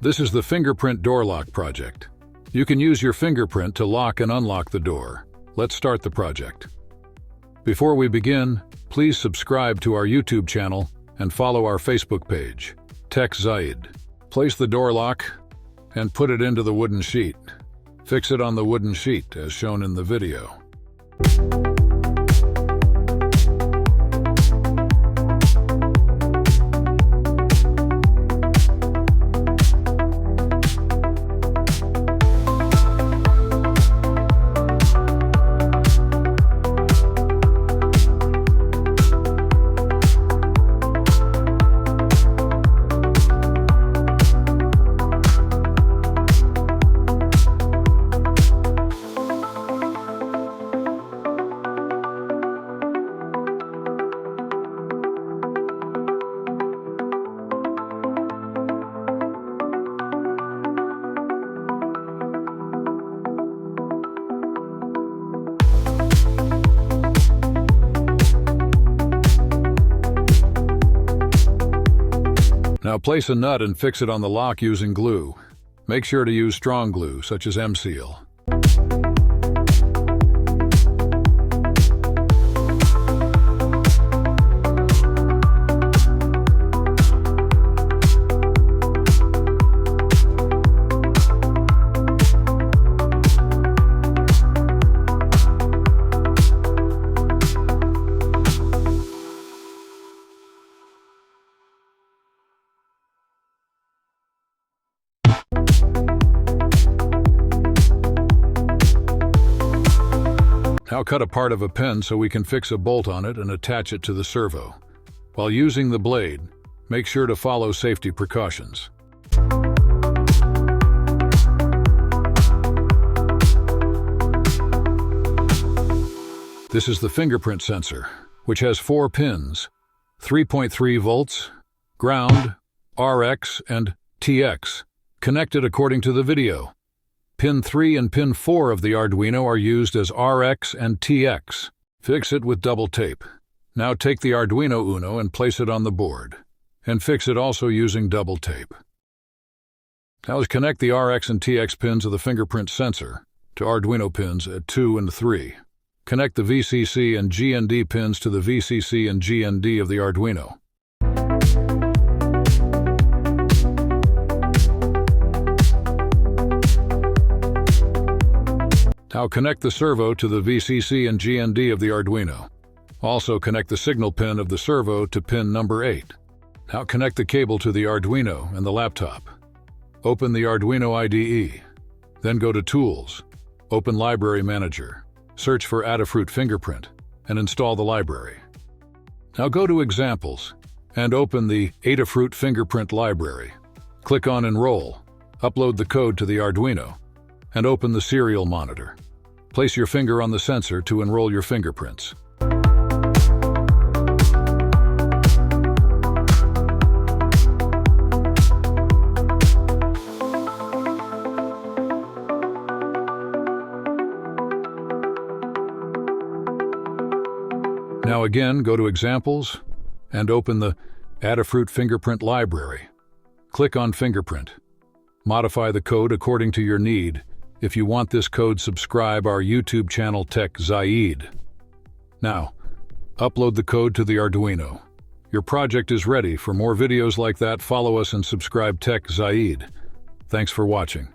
This is the Fingerprint door lock project. You can use your fingerprint to lock and unlock the door. Let's start the project. Before we begin, please subscribe to our YouTube channel and follow our Facebook page, Tech Zaid. Place the door lock and put it into the wooden sheet. Fix it on the wooden sheet as shown in the video. Now place a nut and fix it on the lock using glue. Make sure to use strong glue, such as M-Seal. Now cut a part of a pin so we can fix a bolt on it and attach it to the servo. While using the blade, make sure to follow safety precautions. This is the fingerprint sensor, which has 4 pins, 3.3 volts, ground, RX, and TX, connected according to the video. Pin 3 and Pin 4 of the Arduino are used as RX and TX. Fix it with double tape. Now take the Arduino Uno and place it on the board, and fix it also using double tape. Now let's connect the RX and TX pins of the fingerprint sensor to Arduino pins at 2 and 3. Connect the VCC and GND pins to the VCC and GND of the Arduino. Now connect the servo to the VCC and GND of the Arduino. Also connect the signal pin of the servo to pin number 8. Now connect the cable to the Arduino and the laptop. Open the Arduino IDE. Then go to Tools. Open Library Manager. Search for Adafruit Fingerprint and install the library. Now go to Examples and open the Adafruit Fingerprint library. Click on Enroll. Upload the code to the Arduino and open the serial monitor. Place your finger on the sensor to enroll your fingerprints. Now again, go to Examples and open the Adafruit Fingerprint library. Click on Fingerprint. Modify the code according to your need. If you want this code, subscribe our YouTube channel Tech Zaid. Now, upload the code to the Arduino. Your project is ready. For more videos like that, follow us and subscribe Tech Zaid. Thanks for watching.